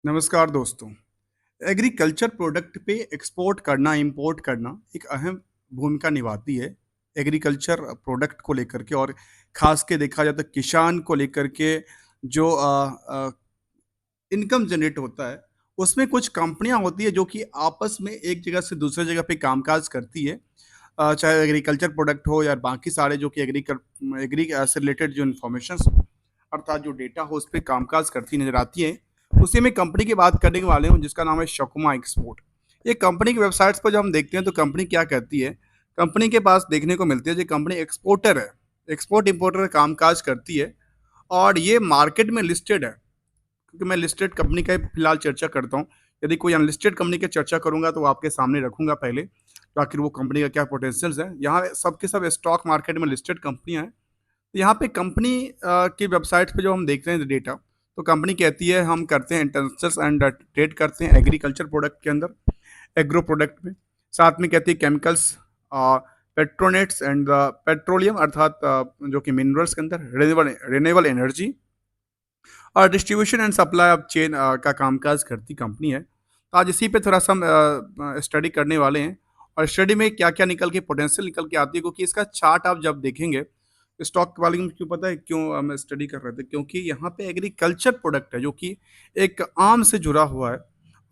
नमस्कार दोस्तों। Agriculture product पे एक्सपोर्ट करना, इंपोर्ट करना एक अहम भूमिका निभाती है एग्रीकल्चर प्रोडक्ट को लेकर के और ख़ास के देखा जाए तो किसान को लेकर के जो इनकम जनरेट होता है, उसमें कुछ कंपनियाँ होती है जो कि आपस में एक जगह से दूसरे जगह पे कामकाज करती है। चाहे एग्रीकल्चर प्रोडक्ट हो या बाकी सारे जो कि एग्री से रिलेटेड जो इन्फॉर्मेशंस हो, अर्थात जो डेटा हो उस पे कामकाज करती नज़र आती है। उसी में कंपनी की बात करने वाले हूँ जिसका नाम है शकुमा एक्सपोर्ट। ये कंपनी की वेबसाइट्स पर जब हम देखते हैं तो कंपनी क्या कहती है, कंपनी के पास देखने को मिलती है जो कंपनी एक्सपोर्टर है, एक्सपोर्ट इंपोर्टर का कामकाज करती है और ये मार्केट में लिस्टेड है। क्योंकि मैं लिस्टेड कंपनी का ही फिलहाल चर्चा करता हूँ। यदि कोई अनलिस्टेड कंपनी की चर्चा करूँगा तो वो आपके सामने रखूँगा पहले, तो आखिर वो कंपनी का क्या पोटेंशियल्स है। यहाँ सब के सब स्टॉक मार्केट में लिस्टेड कंपनियाँ हैं। तो यहाँ पे कंपनी की वेबसाइट पे जो हम देखते हैं डेटा, तो कंपनी कहती है हम करते हैं इंटेंसिव्स एंड ट्रेड करते हैं एग्रीकल्चर प्रोडक्ट के अंदर, एग्रो प्रोडक्ट में। साथ में कहती है केमिकल्स, पेट्रोनेट्स एंड पेट्रोलियम अर्थात जो कि मिनरल्स के अंदर रिन्यूएबल रिन्यूएबल एनर्जी और distribution and supply of chain का कामकाज करती कंपनी है। तो आज इसी पे थोड़ा-सा हम स्टडी करने वाले हैं और स्टडी में क्या-क्या निकल के पोटेंशियल निकल के आती है, क्योंकि इसका चार्ट आप जब देखेंगे, स्टॉक वाले में क्यों पता है क्यों हम स्टडी कर रहे थे? क्योंकि यहाँ पे एग्रीकल्चर प्रोडक्ट है जो कि एक आम से जुड़ा हुआ है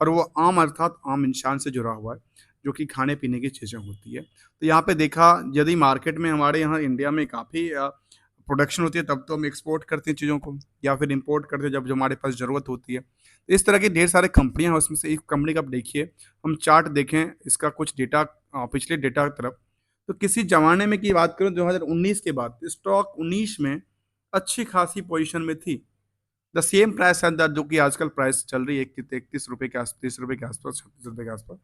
और वो आम अर्थात आम इंसान से जुड़ा हुआ है, जो कि खाने-पीने की चीज़ें होती है। तो यहाँ पे देखा यदि मार्केट में हमारे यहाँ इंडिया में काफ़ी प्रोडक्शन होती है तब तो हम एक्सपोर्ट करते हैं चीज़ों को या फिर इंपोर्ट करते हैं जब जो हमारे पास ज़रूरत होती है। तो इस तरह की ढेर सारी कंपनियाँ हैं, उसमें से एक कंपनी का आप देखिए, हम चार्ट देखें इसका कुछ डेटा, पिछले डेटा की तरफ। तो किसी ज़माने में की बात करूँ 2019 के बाद स्टॉक 19 में अच्छी खासी पोज़ीशन में थी। The same price and the जो कि आजकल प्राइस चल रही है ₹31 के आस ₹30 के आस-पास, ₹36 के आस-पास।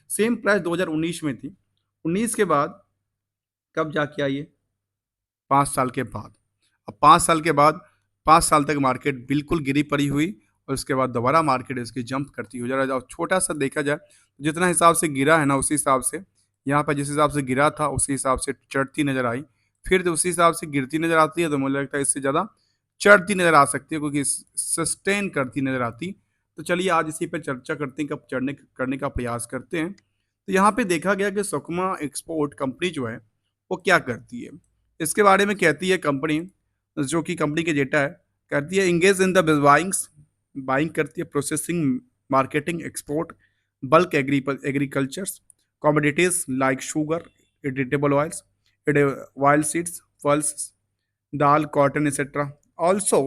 सेम प्राइस 2019 में थी। 19 के बाद कब जाके आई है? 5 साल के बाद। अब 5 साल के बाद 5 साल तक मार्केट बिल्कुल गिरी पड़ी हुई और उसके बाद दोबारा मार्केट इसकी जंप करती हुई, ज़रा छोटा-सा देखा जाए, जितना हिसाब से गिरा है ना उसी हिसाब से यहाँ पर जिस हिसाब से गिरा था उसी हिसाब से चढ़ती नज़र आई। फिर उसी हिसाब से गिरती नज़र आती है तो मुझे लगता है इससे ज़्यादा चढ़ती नज़र आ सकती है, क्योंकि सस्टेन करती नज़र आती। तो चलिए आज इसी पे चर्चा करते हैं, कब चढ़ने करने का प्रयास करते हैं। तो यहाँ पे देखा गया कि सुकमा एक्सपोर्ट कंपनी जो है, वो क्या करती है? इसके बारे में कहती है कंपनी, जो कि कंपनी के डेटा है, कहती है engage in the buyings, buying करती है, processing, marketing, export, bulk agricultures, commodities like sugar, edible oils, oil seeds, pulses, dal, cotton etcetera. Also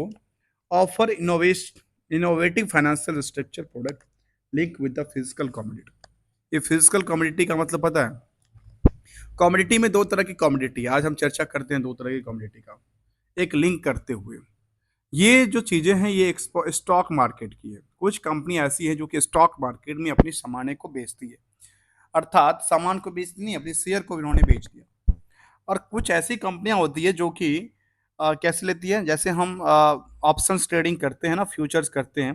offer innovative financial structure product link with the physical commodity. ये physical commodity का मतलब पता है? Commodity में 2 तरह की कमोडिटी है। आज हम चर्चा करते हैं 2 तरह की कमोडिटी का, एक लिंक करते हुए। ये जो चीज़ें हैं ये स्टॉक मार्केट की है। कुछ कंपनी ऐसी है जो कि स्टॉक मार्केट में अपनी सामानें को बेचती है। अर्थात सामान को बेचती नहीं, अपने शेयर को इन्होंने बेच दिया। और कुछ ऐसी कंपनियाँ होती है जो कि कैसे लेती है, जैसे हम ऑप्शंस ट्रेडिंग करते हैं ना, फ्यूचर्स करते हैं।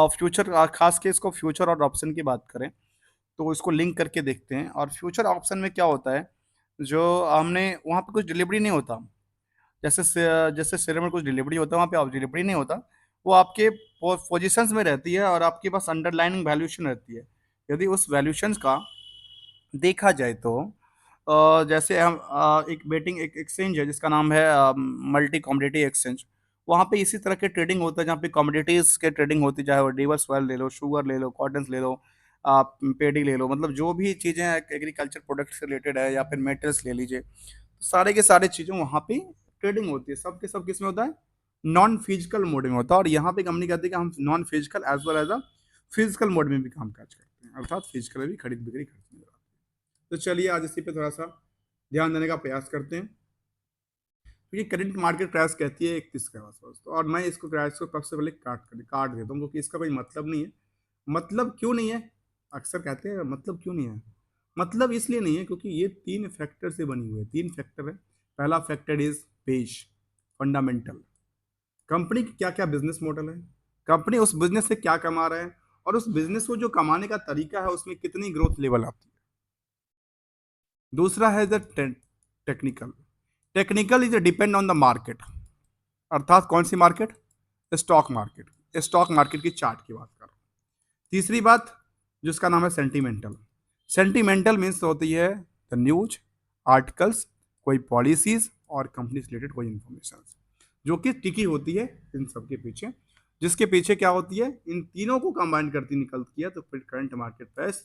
फ्यूचर खास के इसको फ्यूचर और ऑप्शन की बात करें तो इसको लिंक करके देखते हैं। और फ्यूचर ऑप्शन में क्या होता है, जो हमने वहाँ पे कुछ डिलीवरी नहीं होता। जैसे शेयर में कुछ डिलीवरी होता है, वहाँ पे आप डिलीवरी नहीं होता। वो आपके पोजीशंस में रहती है और आपके पास अंडरलाइनिंग वैल्यूएशन रहती है। यदि उस वैल्यूएशंस का देखा जाए तो जैसे हम एक बेटिंग एक एक्सचेंज है जिसका नाम है मल्टी कमोडिटी एक्सचेंज। वहाँ पे इसी तरह के ट्रेडिंग होता है जहाँ पे कमोडिटीज़ के ट्रेडिंग होती है, चाहे वो रिवर्स ऑयल ले लो, शुगर ले लो, कॉटन्स ले लो, आप पेडी ले लो, मतलब जो भी चीज़ें एग्रीकल्चर प्रोडक्ट से रिलेटेड है या फिर मेटल्स ले लीजिए, तो सारे के सारे चीज़ें वहाँ पे ट्रेडिंग होती है। सब के सब किस में होता है? नॉन फिजिकल मोड में होता है। और यहाँ पे कंपनी कहती है कि हम non physical as well as a physical mode में भी काम काज करते हैं, अर्थात फिजिकल भी खरीद बिक्री करते हैं। तो चलिए आज इसी पे थोड़ा-सा ध्यान देने का प्रयास करते हैं। क्योंकि करंट मार्केट प्राइस कहती है 31 के आस-पास, तो और मैं इसको प्राइस को सबसे पहले काट देता हूँ, क्योंकि इसका कोई मतलब नहीं है। मतलब क्यों नहीं है? अक्सर कहते हैं मतलब क्यों नहीं है? मतलब इसलिए नहीं है क्योंकि ये 3 फैक्टर से बनी हुई है, 3 फैक्टर है। पहला factor is page, fundamental. Company की क्या-क्या बिज़नेस मॉडल है? कंपनी उस बिज़नेस से क्या कमा रहा है? और उस बिज़नेस को जो कमाने का तरीका है उसमें कितनी ग्रोथ लेवल आती है? दूसरा है the technical. Technical is depend on the market, अर्थात कौन सी market? Stock market. Stock market की चार्ट की बात कर रहा हूँ। तीसरी बात जिसका नाम है सेंटिमेंटल। सेंटिमेंटल मीन्स होती है द न्यूज, आर्टिकल्स, कोई पॉलिसीज और कंपनी से रिलेटेड कोई इंफॉर्मेशन जो कि टिकी होती है इन सब के पीछे, जिसके पीछे क्या होती है, इन तीनों को कंबाइन करती निकलती है, तो फिर current market price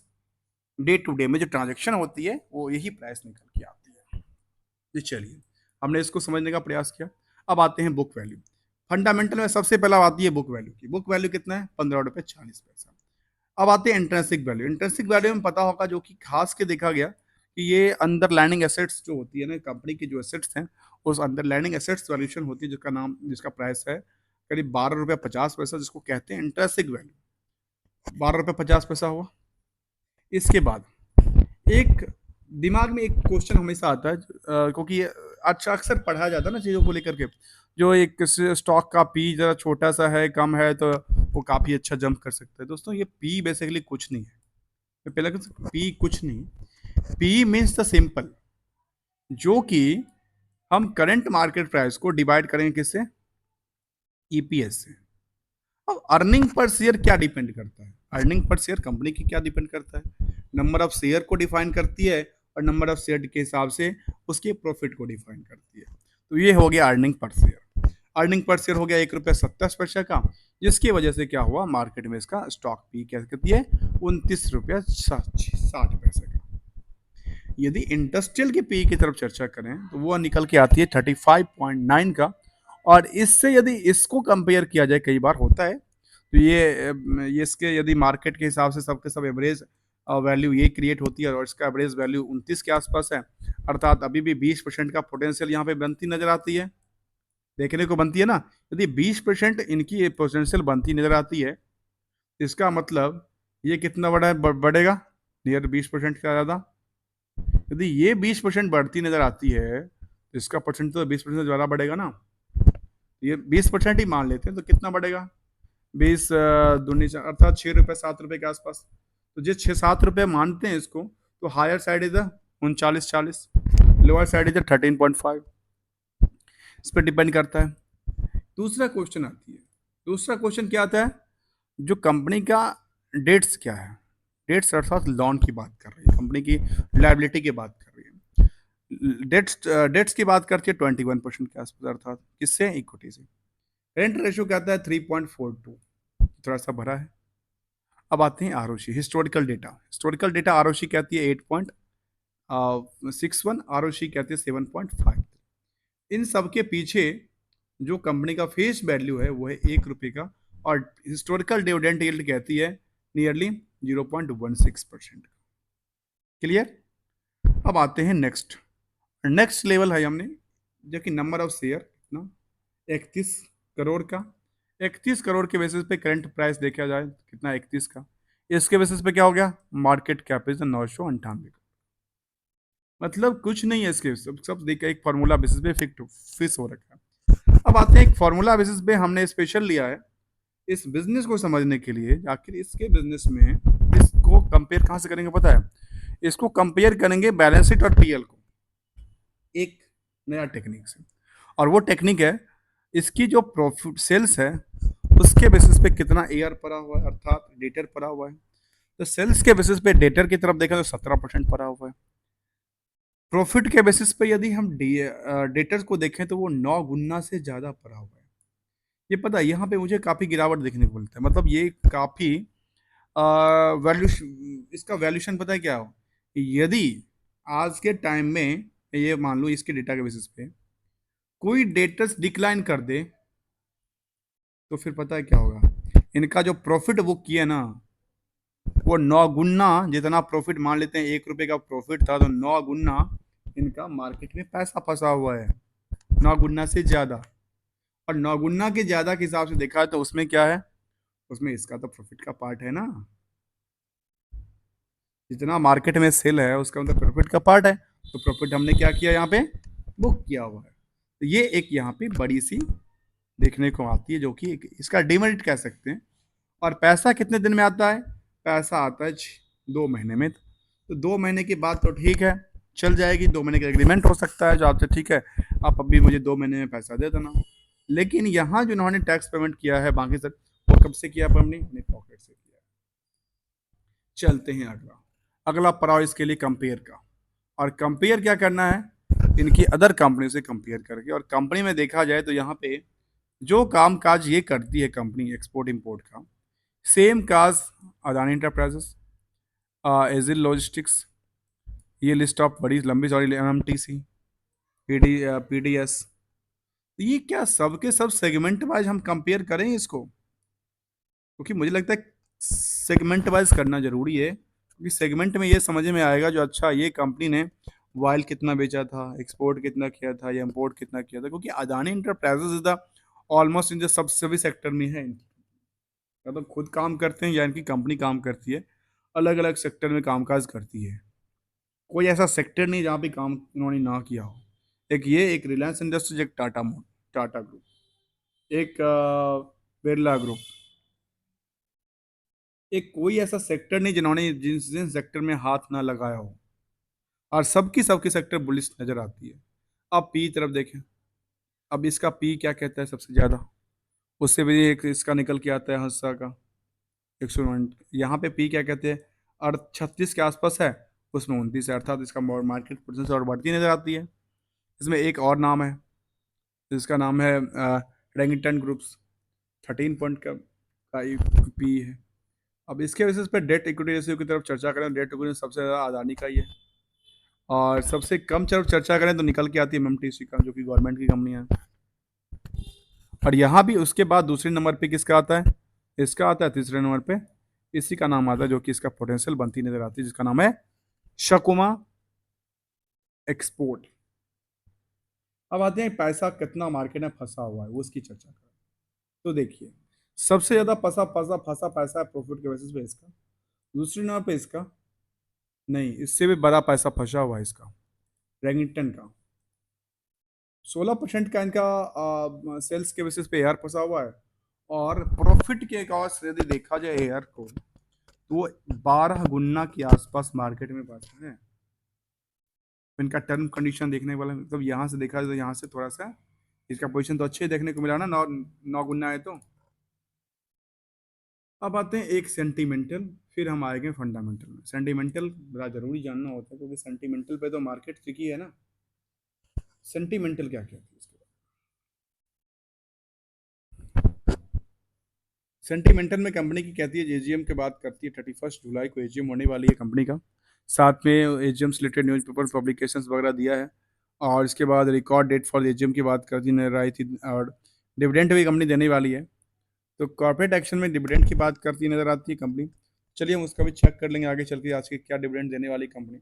day to day में जो ट्रांजेक्शन होती है वो यही प्राइस निकल के आती है। जी चलिए, हमने इसको समझने का प्रयास किया। अब आते हैं बुक वैल्यू। फंडामेंटल में सबसे पहला आती है बुक वैल्यू की। बुक वैल्यू कितना है? 15 रुपये 40 पैसा। अब आते हैं इंट्रेंसिक वैल्यू। इंट्रेंसिक वैल्यू में पता होगा जो कि खास के देखा गया कि ये अंडरलाइनिंग एसेट्स जो होती है ना, कंपनी की जो एसेट्स हैं, उस अंडरलाइनिंग एसेट्स वैल्यूएशन होती है जिसका प्राइस है करीब 12 रुपये 50 पैसा, जिसको कहते हैं इंट्रेंसिक वैल्यू। 12 रुपये 50 पैसा हुआ। इसके बाद एक दिमाग में एक क्वेश्चन हमेशा आता है, क्योंकि अच्छा अक्सर पढ़ा जाता है ना चीज़ों को लेकर के, जो एक स्टॉक का पी जरा छोटा सा है, कम है, तो वो काफ़ी अच्छा जंप कर सकता है। दोस्तों ये पी बेसिकली कुछ नहीं है। तो पहले पी कुछ नहीं, पी मीन्स द सिंपल, जो कि हम करंट मार्केट प्राइस को डिवाइड करेंगे किससे? ईपीएस से। अब अर्निंग पर शेयर क्या डिपेंड करता है? अर्निंग पर शेयर कंपनी की क्या डिपेंड करता है? नंबर ऑफ शेयर को डिफाइन करती है, और नंबर ऑफ शेयर के हिसाब से उसके प्रॉफिट को डिफाइन करती है। तो ये हो गया earning per share. Earning per share हो गया 1 रुपया 70 पैसा का, जिसकी वजह से क्या हुआ, मार्केट में इसका स्टॉक पी क्या कहती है? 29 रुपया 60 पैसे का। यदि इंडस्ट्रियल के पी की तरफ चर्चा करें तो वो निकल के आती है 35.9 का, और इससे यदि इसको कंपेयर किया जाए, कई बार होता है, तो ये इसके यदि मार्केट के हिसाब से सबके सब एवरेज वैल्यू ये क्रिएट होती है, और इसका एवरेज वैल्यू 29 के आसपास है, अर्थात अभी भी 20% का पोटेंशियल यहाँ पे बनती नजर आती है, देखने को बनती है ना। यदि 20% इनकी पोटेंशियल बनती नजर आती है, इसका मतलब ये कितना बड़ा बढ़ेगा? नियर 20% का ज़्यादा। यदि ये 20% बढ़ती नजर आती है, तो इसका परसेंट तो 20% से ज़्यादा बढ़ेगा ना। ये 20% ही मान लेते हैं, तो कितना बढ़ेगा? 20 दूनी अर्थात 6 रुपये 7 रुपये के आसपास। तो जो 6-7 रुपये मानते हैं इसको, तो higher side is 39-40, lower side is 13.5। इस पर डिपेंड करता है। दूसरा क्वेश्चन आती है, दूसरा क्वेश्चन क्या आता है? जो कंपनी का डेट्स क्या है? डेट्स अर्थात लोन की बात कर रही है, कंपनी की लाइबिलिटी की बात कर रही है। डेट्स की बात करती है 21% के आसपास, अर्थात किससे? इक्विटी से। रेंट रेशियो कहता है 3.42, थोड़ा सा भरा है। अब आते हैं ROC, historical data. Historical data ROC कहती है 8.61, आरओसी कहती है 7.5। इन सब के पीछे जो कंपनी का फेस वैल्यू है वो है 1 रुपये का, और हिस्टोरिकल डिविडेंड यील्ड कहती है नियरली 0.16%। क्लियर? अब आते हैं नेक्स्ट लेवल है हमने, जो कि नंबर ऑफ शेयर कितना? 31 करोड़ का। 31 करोड़ के बेसिस पे करंट प्राइस देखा जाए कितना? 31 का। इसके बेसिस पे क्या हो गया? मार्केट कैप इज 998 का। मतलब कुछ नहीं है इसके, सब देखा एक फार्मूला बेसिस पे फिक्स हो रखा है। अब आते हैं एक फार्मूला बेसिस पे हमने स्पेशल लिया है इस बिजनेस को समझने के लिए। आखिर इसके बिजनेस में इसको कंपेयर कहाँ से करेंगे पता है? इसको कंपेयर करेंगे बैलेंस शीट और पीएल को, एक नया टेक्निक से। और वो टेक्निक है, इसकी जो प्रॉफिट सेल्स है उसके बेसिस पे कितना एयर पड़ा हुआ है, अर्थात डेटर पड़ा हुआ है। तो सेल्स के बेसिस पे डेटर की तरफ देखें तो 17% पड़ा हुआ है। प्रॉफिट के बेसिस पे यदि हम डेटर को देखें तो वो 9 गुना से ज़्यादा पड़ा हुआ है। ये पता है, यहाँ पे मुझे काफ़ी गिरावट देखने को मिलता है, मतलब ये काफ़ी वैल्यू, इसका वैल्यूशन पता है क्या हो? यदि आज के टाइम में ये मान लो इसके डेटा के बेसिस पे कोई डेटर्स डिक्लाइन कर दे, तो फिर पता है क्या होगा? इनका जो प्रॉफिट वो किया ना, वो 9 गुना, जितना प्रॉफिट मान लेते हैं 1 रुपये का प्रॉफिट था, तो 9 गुना इनका मार्केट में पैसा फंसा हुआ है, 9 गुना से ज़्यादा। और 9 गुना के ज़्यादा के हिसाब से देखा है तो उसमें क्या है? उसमें इसका तो प्रॉफिट का पार्ट है ना। जितना मार्केट में सेल है उसका मतलब प्रॉफिट का पार्ट है, तो प्रॉफिट हमने क्या किया यहाँ पे? बुक किया हुआ है। तो ये एक यहाँ पे बड़ी सी देखने को आती है, जो कि इसका डिमेरिट कह सकते हैं। और पैसा कितने दिन में आता है? पैसा आता है 2 महीने में। तो 2 महीने के बाद तो ठीक है, चल जाएगी, 2 महीने का एग्रीमेंट हो सकता है जो आपसे, ठीक है आप अभी मुझे 2 महीने में पैसा दे देना। लेकिन यहाँ जो इन्होंने टैक्स पेमेंट किया है बाकी सर, वो कब से किया? अपनी अपने पॉकेट से किया। चलते हैं अगला। अगला पड़ाव इसके लिए कंपेयर का। और कंपेयर क्या करना है, इनकी अदर कंपनी से कंपेयर करके। और कंपनी में देखा जाए तो यहाँ पे जो काम काज ये करती है कंपनी एक्सपोर्ट इंपोर्ट का, सेम काज अदानी इंटरप्राइजेस, एजिल लॉजिस्टिक्स, ये लिस्ट ऑफ बड़ी लंबी चौड़ी, एमएमटीसी, पीडीएस, ये क्या सबके सब सेगमेंट वाइज हम कंपेयर करें इसको? क्योंकि मुझे लगता है सेगमेंट वाइज करना जरूरी है, क्योंकि सेगमेंट में ये समझ में आएगा जो अच्छा ये कंपनी ने वाइल कितना बेचा था, एक्सपोर्ट कितना किया था, या इंपोर्ट कितना किया था। क्योंकि Adani enterprises is the almost in जो सब सभी सेक्टर में है, या तो खुद काम करते हैं या इनकी कंपनी काम करती है, अलग अलग सेक्टर में कामकाज करती है। कोई ऐसा सेक्टर नहीं जहाँ पे काम इन्होंने ना किया हो। एक ये, एक रिलायंस इंडस्ट्रीज, एक टाटा ग्रुप, एक बिरला ग्रुप, एक कोई ऐसा सेक्टर नहीं जिन्होंने जिन जिन सेक्टर में हाथ ना लगाया हो। और सबकी सेक्टर बुलिश नजर आती है। अब पी तरफ देखें, अब इसका पी क्या कहता है सबसे ज्यादा, उससे भी एक इसका निकल के आता है हंसा का 100। यहाँ पे पी क्या कहते हैं, और 36 के आसपास है, उसमें 29 है, अर्थात इसका मार्केट पोजीशन और बढ़ती नजर आती है। इसमें एक और नाम है, इसका नाम है रेंगिंटन ग्रुप्स, 13 पॉइंट का पी है। अब इसके बेसिस पे डेट इक्विटी रेशियो की तरफ चर्चा करें, डेट इक्विटी सबसे ज़्यादा अदानी का ही है। और सबसे कम तरफ चर्चा करें तो निकल के आती है एमएमटीसी का, जो कि गवर्नमेंट की कंपनी है। और यहाँ भी उसके बाद दूसरे नंबर पे किसका आता है, इसका आता है तीसरे नंबर पे, इसी का नाम आता है जो कि इसका पोटेंशियल बनती नजर आती है, जिसका नाम है शकुमा एक्सपोर्ट। अब आते हैं पैसा कितना मार्केट में फंसा हुआ है, वो उसकी चर्चा करें। तो देखिए, सबसे ज्यादा फंसा फंसा फंसा पैसा है प्रॉफिट के बेसिस पे इसका। दूसरे नंबर पे इसका, नहीं इससे भी बड़ा पैसा फंसा हुआ है इसका, रेंगिंगटन का। 16% का इनका सेल्स के बेसिस पे एयर फंसा हुआ है। और प्रॉफिट के अकाउंट से यदि देखा जाए एयर को, तो वो 12 गुना के आसपास मार्केट में फंसा है। इनका टर्म कंडीशन देखने वाला मतलब यहाँ से देखा जाए तो यहाँ से थोड़ा सा इसका पोजीशन तो अच्छे देखने को मिला ना, 9 गुना है तो। अब आते हैं एक सेंटिमेंटल, फिर हम आएंगे फंडामेंटल में। सेंटिमेंटल बड़ा जरूरी जानना होता है, क्योंकि सेंटिमेंटल पे तो मार्केट टिकी है ना। सेंटिमेंटल क्या कहते हैं इसके बारे में? सेंटिमेंटल में कंपनी की कहती है, एजीएम की बात करती है, 31 जुलाई को एजीएम होने वाली है कंपनी का। साथ में एजीएम से रिलेटेड न्यूज पेपर पब्लिकेशन वगैरह दिया है। और इसके बाद रिकॉर्ड डेट फॉर एजीएम की बात करती नजर आई थी। और डिविडेंड भी कंपनी देने वाली है। तो कॉर्पोरेट एक्शन में डिविडेंड की बात करती नजर आती है कंपनी। चलिए हम उसका भी चेक कर लेंगे आगे चल के, आज के क्या डिविडेंड देने वाली कंपनी।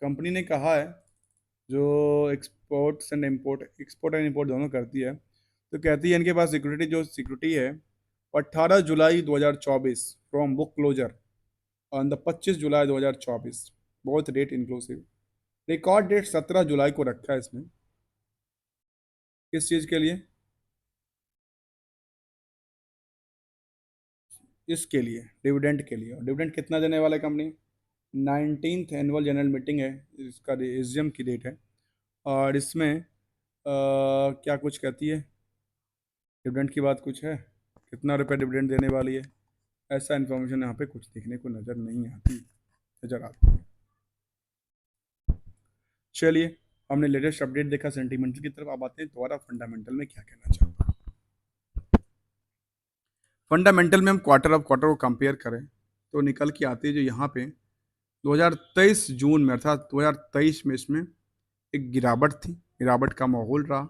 कंपनी ने कहा है, जो एक्सपोर्ट एंड इम्पोर्ट दोनों करती है, तो कहती है इनके पास सिक्योरिटी, जो सिक्योरिटी है 18 July 2024 from book closure on the 25 July 2024, both date inclusive. Record date 17 जुलाई को रखा है इसमें। किस चीज़ के लिए? इसके लिए, डिविडेंड के लिए। और डिविडेंड कितना देने वाला है company? 19th annual general meeting है, इसका एजीएम की डेट है। और इसमें क्या कुछ कहती है, डिविडेंड की बात कुछ है, कितना रुपया डिविडेंड देने वाली है, ऐसा इन्फॉर्मेशन यहाँ पे कुछ देखने को नज़र नहीं आती, नज़र आती है। चलिए, हमने लेटेस्ट अपडेट देखा सेंटीमेंटल की तरफ। अब आते हैं दोबारा फंडामेंटल में क्या कहना चाहता हूँ। फंडामेंटल में हम क्वार्टर ऑफ क्वार्टर को कंपेयर करें तो निकल के आती है जो यहाँ पे 2023 जून में, अर्थात 2023 में इसमें एक गिरावट थी, गिरावट का माहौल रहा।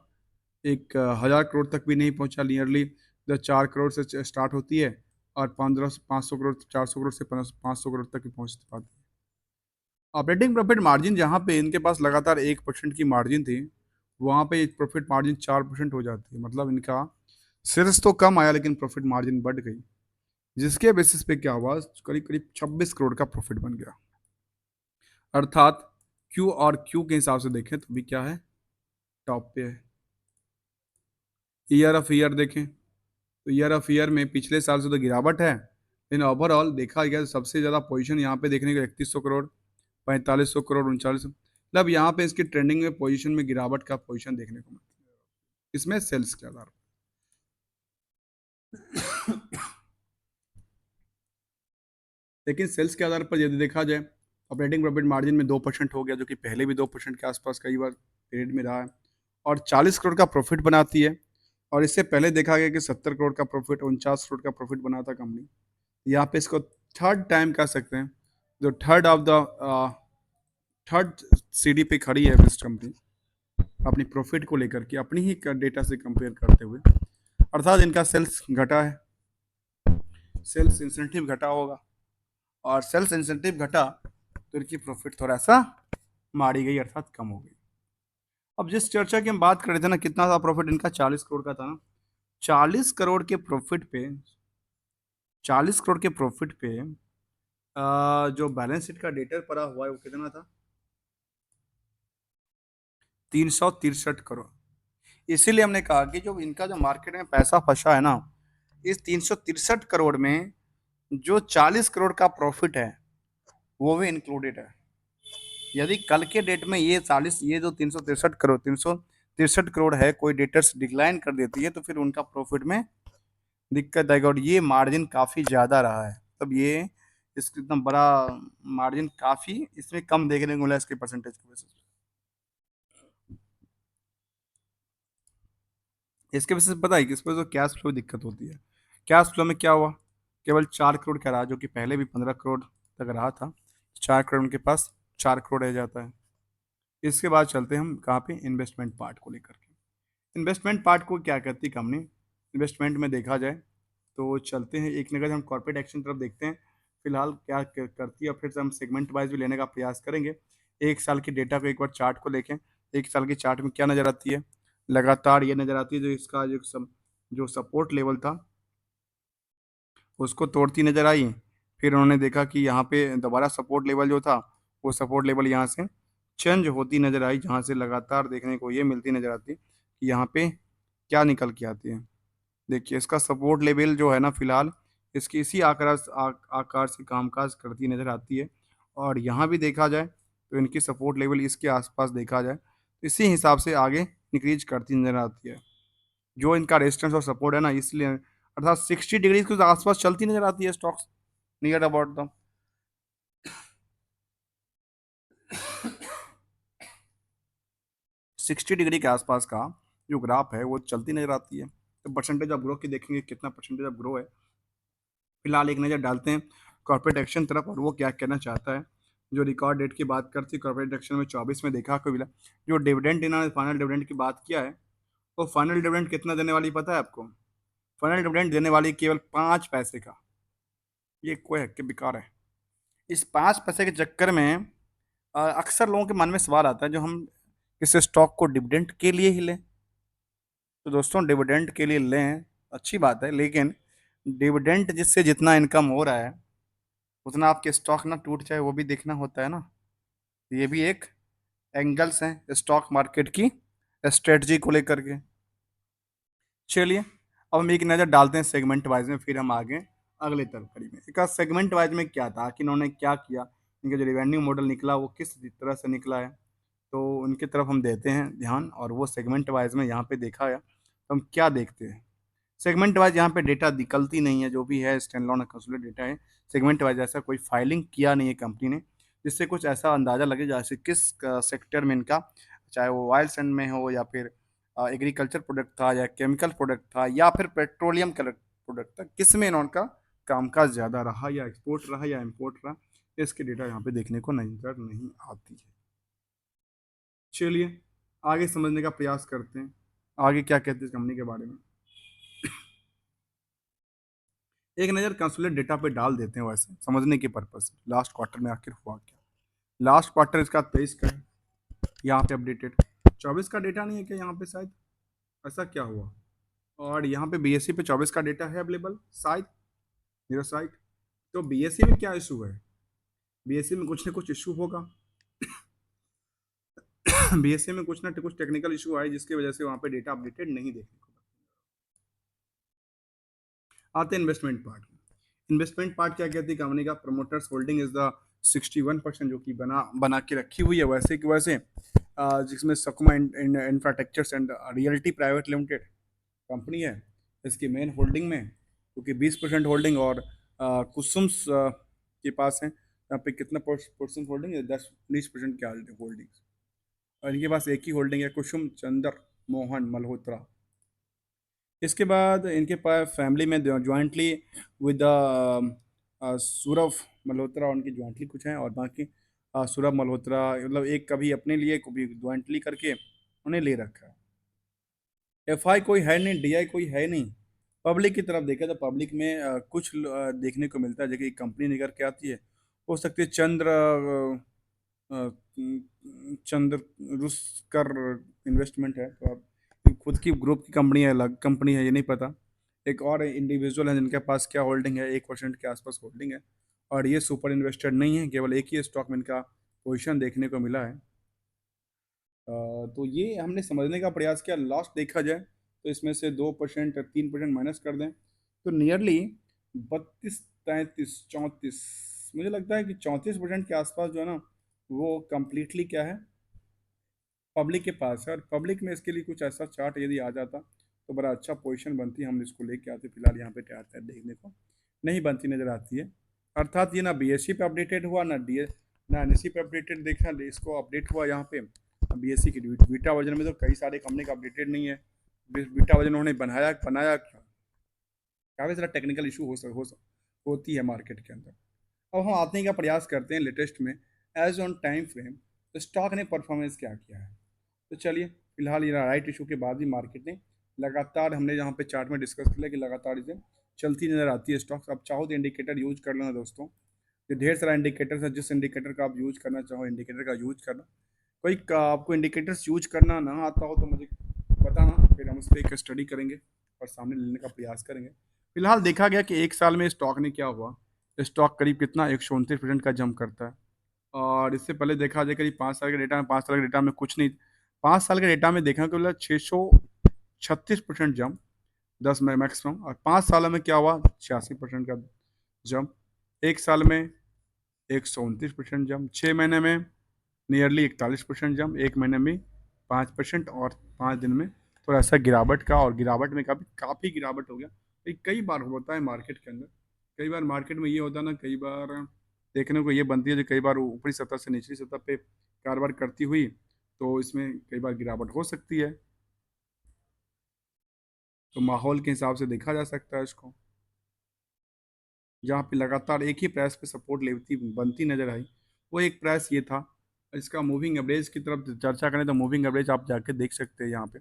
एक 1000 करोड़ तक भी नहीं पहुंचा, नियरली 4 करोड़ से स्टार्ट होती है और 500 करोड़, 400 करोड़ से 500 करोड़ तक भी पहुंच पाती है। ऑपरेटिंग प्रॉफिट मार्जिन जहाँ पे इनके पास लगातार 1% की मार्जिन थी, वहाँ पे प्रॉफिट मार्जिन 4% हो जाती है। मतलब इनका सेल्स तो कम आया लेकिन प्रॉफिट मार्जिन बढ़ गई, जिसके बेसिस पे क्या हुआ, करीब करीब 26 करोड़ का प्रॉफिट बन गया। अर्थात क्यू और क्यू के हिसाब से देखें तो भी क्या है, टॉप पे है। ईयर ऑफ ईयर देखें तो ईयर ऑफ ईयर में पिछले साल से तो गिरावट है, लेकिन ओवरऑल देखा गया तो सबसे ज़्यादा पोजीशन यहाँ पे देखने को 3100 करोड़, 4500 करोड़, 3900, मतलब यहाँ पे इसकी ट्रेंडिंग में पोजीशन में गिरावट का पोजीशन देखने को मिलता है, इसमें सेल्स के आधार पर। लेकिन सेल्स के आधार पर यदि देखा जाए, ऑपरेटिंग प्रॉफिट मार्जिन में 2% हो गया, जो कि पहले भी 2% के आसपास कई बार पीरियड में रहा है, और 40 करोड़ का प्रॉफिट बनाती है। और इससे पहले देखा गया कि 70 करोड़ का प्रॉफिट, 49 करोड़ का प्रॉफिट बना था कंपनी। यहाँ पे इसको थर्ड टाइम कह सकते हैं, जो थर्ड सीढ़ी पे खड़ी है बेस्ट कंपनी, अपनी प्रॉफिट को लेकर के अपनी ही डेटा से कंपेयर करते हुए। अर्थात इनका सेल्स घटा है, सेल्स इंसेंटिव घटा होगा, और सेल्स इंसेंटिव घटा तो इनकी प्रॉफिट थोड़ा सा मारी गई, अर्थात कम हो गई। अब जिस चर्चा की हम बात कर रहे थे ना, कितना था प्रॉफिट इनका, 40 करोड़ का था ना। 40 करोड़ के प्रॉफिट पे, 40 करोड़ के प्रॉफिट पे जो बैलेंस शीट का डेटर पड़ा हुआ है वो कितना था, 363 करोड़। इसीलिए हमने कहा कि जो इनका जो मार्केट में पैसा फंसा है ना, इस 363 करोड़ में जो 40 करोड़ का प्रॉफिट है वो भी इंक्लूडेड है। यदि कल के डेट में ये जो 363 करोड़ है, कोई डेटर्स डिक्लाइन कर देती है, तो फिर उनका प्रॉफिट में दिक्कत आएगा, और ये मार्जिन काफ़ी ज़्यादा रहा है। तब ये इसका इतना बड़ा मार्जिन काफ़ी इसमें कम देखने को मिला इसके परसेंटेज की वजह से। इसके वजह से पता है कि इस पर जो कैश फ्लो दिक्कत होती है। कैश फ्लो में क्या हुआ, केवल 4 करोड़ का रहा, जो कि पहले भी 15 करोड़ तक रहा था। 4 करोड़ उनके पास, 4 करोड़ रह जाता है। इसके बाद चलते हैं हम कहाँ पे, इन्वेस्टमेंट पार्ट को लेकर के। इन्वेस्टमेंट पार्ट को क्या करती है कंपनी, इन्वेस्टमेंट में देखा जाए तो चलते हैं एक नज़र हम कॉर्पोरेट एक्शन तरफ देखते हैं, फिलहाल क्या करती है, और फिर से हम सेगमेंट वाइज भी लेने का प्रयास करेंगे। एक साल की डेटा को एक बार चार्ट को देखें, एक साल की चार्ट में क्या नज़र आती है, लगातार ये नज़र आती है जो इसका जो सपोर्ट लेवल था उसको तोड़ती नज़र आई। फिर उन्होंने देखा कि यहाँ पे दोबारा सपोर्ट लेवल जो था, वो सपोर्ट लेवल यहाँ से चेंज होती नज़र आई, जहाँ से लगातार देखने को ये मिलती नज़र आती है कि यहाँ पे क्या निकल के आती है। देखिए इसका सपोर्ट लेवल जो है ना, फिलहाल इसकी इसी आकार से कामकाज करती नज़र आती है। और यहाँ भी देखा जाए तो इनकी सपोर्ट लेवल इसके आसपास देखा जाए तो इसी हिसाब से आगे इंक्रीज करती नज़र आती है। जो इनका रेजिस्टेंस और सपोर्ट है ना, इसलिए अर्थात 60 डिग्री के आसपास चलती नज़र आती है stocks, near about the 60 degree के आसपास का जो ग्राफ है वो चलती नज़र आती है। तो परसेंटेज ऑफ ग्रो की देखेंगे, कितना परसेंटेज ऑफ ग्रो है। फिलहाल एक नज़र डालते हैं कॉर्पोरेट एक्शन तरफ, और वो क्या कहना चाहता है। जो रिकॉर्ड डेट की बात करती है कॉर्पोरेट एक्शन में 24 में देखा को मिला, जो डिविडेंड इन्होंने फाइनल डिविडेंड की बात किया है, वो फाइनल डिविडेंड कितना देने वाली पता है आपको। फाइनल डिविडेंड देने वाली केवल 5 पैसे का। ये कोई है कि बेकार है। इस 5 पैसे के चक्कर में अक्सर लोगों के मन में सवाल आता है, जो हम इस स्टॉक को डिविडेंड के लिए ही लें। तो दोस्तों डिविडेंड के लिए लें, अच्छी बात है, लेकिन डिविडेंड जिससे जितना इनकम हो रहा है उतना आपके स्टॉक ना टूट जाए, वो भी देखना होता है ना। ये भी एक एंगल्स हैं स्टॉक मार्केट की स्ट्रेटजी को लेकर के। चलिए अब हम एक नज़र डालते हैं सेगमेंट वाइज में, फिर हम आगे अगले तरफ में। एक सेगमेंट वाइज में क्या था कि इन्होंने क्या किया, इनका जो रिवेन्यू मॉडल निकला वो किस तरह से निकला है, तो उनकी तरफ हम देते हैं ध्यान। और वो सेगमेंट वाइज में यहाँ पे देखा है तो हम क्या देखते हैं। सेगमेंट वाइज यहाँ पे डेटा निकलती नहीं है, जो भी है स्टैंड अलोन कंसोलिडेटेड डेटा है। सेगमेंट वाइज ऐसा कोई फाइलिंग किया नहीं है कंपनी ने, जिससे कुछ ऐसा अंदाजा लगे जैसे किस सेक्टर में इनका, चाहे वो ऑयल सैंड में हो, या फिर एग्रीकल्चर प्रोडक्ट था, या केमिकल प्रोडक्ट था, या फिर पेट्रोलियम प्रोडक्ट था, किस में इनका कामकाज ज़्यादा रहा, या एक्सपोर्ट रहा या इम्पोर्ट रहा, इसकी डेटा यहाँ पे देखने को नजर नहीं आती है। चलिए आगे समझने का प्रयास करते हैं, आगे क्या कहते हैं इस कंपनी के बारे में। एक नज़र कंसोलिडेटेड डेटा पे डाल देते हैं, वैसे समझने के पर्पज से लास्ट क्वार्टर में आखिर हुआ क्या। लास्ट क्वार्टर इसका 23 का है, यहाँ पे अपडेटेड 24 का डेटा नहीं है क्या यहाँ पे, शायद ऐसा क्या हुआ। और यहाँ पे बीएससी पे 24 का डेटा है अवेलेबल शायद, मेरा साइट। तो बीएससी में क्या इशू है, बीएससी में कुछ ना कुछ इशू होगा। बीएससी में कुछ ना कुछ टेक्निकल इशू आए जिसकी वजह से वहाँ पे डेटा अपडेटेड नहीं देखने को। आते हैं इन्वेस्टमेंट पार्ट में। इन्वेस्टमेंट पार्ट क्या कहती है कंपनी का, प्रमोटर्स होल्डिंग इज द 61%, जो कि बना बना के रखी हुई है वैसे कि वैसे, जिसमें Sakuma infrastructures and realty private limited company है इसकी मेन होल्डिंग में, क्योंकि 20% होल्डिंग, और कुसुम्स के पास है, यहाँ पे कितना परसेंट होल्डिंग है, 10-19% की होल्डिंग। और इनके पास एक ही होल्डिंग है, कुसुम चंद्र मोहन मल्होत्रा। इसके बाद इनके पास फैमिली में जॉइंटली विद सूरव मल्होत्रा, उनकी जॉइंटली कुछ हैं, और बाकी सूरव मल्होत्रा मतलब एक कभी अपने लिए कभी जॉइंटली करके उन्हें ले रखा है। एफआई कोई है नहीं, डीआई कोई है नहीं। पब्लिक की तरफ देखें तो पब्लिक में कुछ देखने को मिलता है, जैसे कंपनी निकल के आती है, हो सकती है चंद्र रुस्कर इन्वेस्टमेंट है, तो आप खुद की ग्रुप की कंपनी है, अलग कंपनी है, ये नहीं पता। एक और इंडिविजुअल है जिनके पास क्या होल्डिंग है, 1% के आसपास होल्डिंग है, और ये सुपर इन्वेस्टेड नहीं है, केवल एक ही स्टॉक में इनका पोजीशन देखने को मिला है। तो ये हमने समझने का प्रयास किया। लॉस देखा जाए तो इसमें से 2% 3% माइनस कर दें तो नियरली 32, 33, 34, मुझे लगता है कि 34% के आसपास जो है ना, वो कम्प्लीटली क्या है, पब्लिक के पास है। और पब्लिक में इसके लिए कुछ ऐसा चार्ट यदि आ जाता तो बड़ा अच्छा पोजीशन बनती, हम इसको लेके आते। फिलहाल यहाँ पे तैयार है देखने को नहीं बनती नजर आती है। अर्थात ये ना बीएससी पे अपडेटेड हुआ, ना डी ना एनएससी पे अपडेटेड देखा, इसको अपडेट हुआ यहाँ पे बीएससी की बीटा वर्जन में। तो कई सारे कंपनी का अपडेटेड नहीं है, बीटा वर्जन उन्होंने बनाया बनाया क्या, काफ़ी सारा टेक्निकल इशू होती है मार्केट के अंदर। अब हम आने का प्रयास करते हैं लेटेस्ट में, एज ऑन टाइम फ्रेम तो स्टॉक ने परफॉर्मेंस क्या किया है। तो चलिए, फिलहाल ये राइट इशू के बाद ही मार्केट ने लगातार, हमने यहाँ पे चार्ट में डिस्कस किया कि लगातार इसे चलती नज़र आती है स्टॉक्स। अब चाहो तो इंडिकेटर यूज कर लेना दोस्तों, ये ढेर सारा इंडिकेटर्स है, जिस इंडिकेटर का आप यूज करना चाहो इंडिकेटर का यूज करना। कोई आपको इंडिकेटर्स यूज करना ना आता हो तो मुझे बताना, फिर हम उस पर एक स्टडी करेंगे और सामने लेने का प्रयास करेंगे। फिलहाल देखा गया कि एक साल में स्टॉक ने क्या हुआ, स्टॉक करीब कितना 129% का जंप करता है। और इससे पहले देखा जाए करीब 5 साल के डेटा में, 5 साल के डेटा में कुछ नहीं, 5 साल के डेटा में देखा कि 636% जंप 10 में मैक्सिमम। और 5 सालों में क्या हुआ, 86% का जंप। एक साल में 129% जंप, 6 महीने में नियरली 41% जंप, एक महीने में 5%, और 5 दिन में थोड़ा सा गिरावट का, और गिरावट में काफ़ी गिरावट हो गया। तो ये कई बार होता है मार्केट के अंदर, कई बार मार्केट में ये होता है ना, कई बार देखने को ये बनती है जो कई बार ऊपरी सतह से निचली सतह पे कारोबार करती हुई, तो इसमें कई बार गिरावट हो सकती है। तो माहौल के हिसाब से देखा जा सकता है इसको। जहाँ पे लगातार एक ही प्राइस पे सपोर्ट लेती बनती नजर आई, वो एक प्राइस ये था। इसका मूविंग एवरेज की तरफ चर्चा करें तो मूविंग एवरेज आप जाके देख सकते हैं यहाँ पे।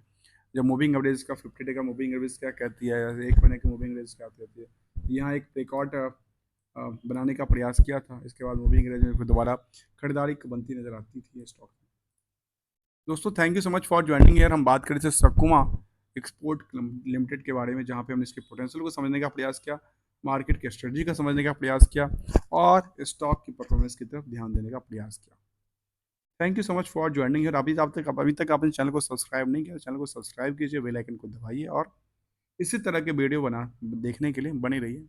जब मूविंग एवरेज का 50 डे का मूविंग एवरेज क्या कहती है, एक महीने की मूविंग एवरेज क्या कहती है, यहाँ एक रिकॉर्ड बनाने का प्रयास किया था। इसके बाद मूविंग एवरेज में दोबारा खरीदारी बनती नजर आती थी स्टॉक में। दोस्तों thank you so much for joining year. हम बात करें थे सकुमा एक्सपोर्ट लिमिटेड के बारे में, जहाँ पे हमने इसके पोटेंशियल को समझने का प्रयास किया, मार्केट की स्ट्रेटजी का समझने का प्रयास किया, और स्टॉक की परफॉर्मेंस की तरफ ध्यान देने का प्रयास किया। Thank you so much for joining year. अभी तक आपने चैनल को सब्सक्राइब नहीं किया, चैनल को सब्सक्राइब कीजिए, बेल आइकन को दबाइए, और इसी तरह के वीडियो देखने के लिए बने रहिए।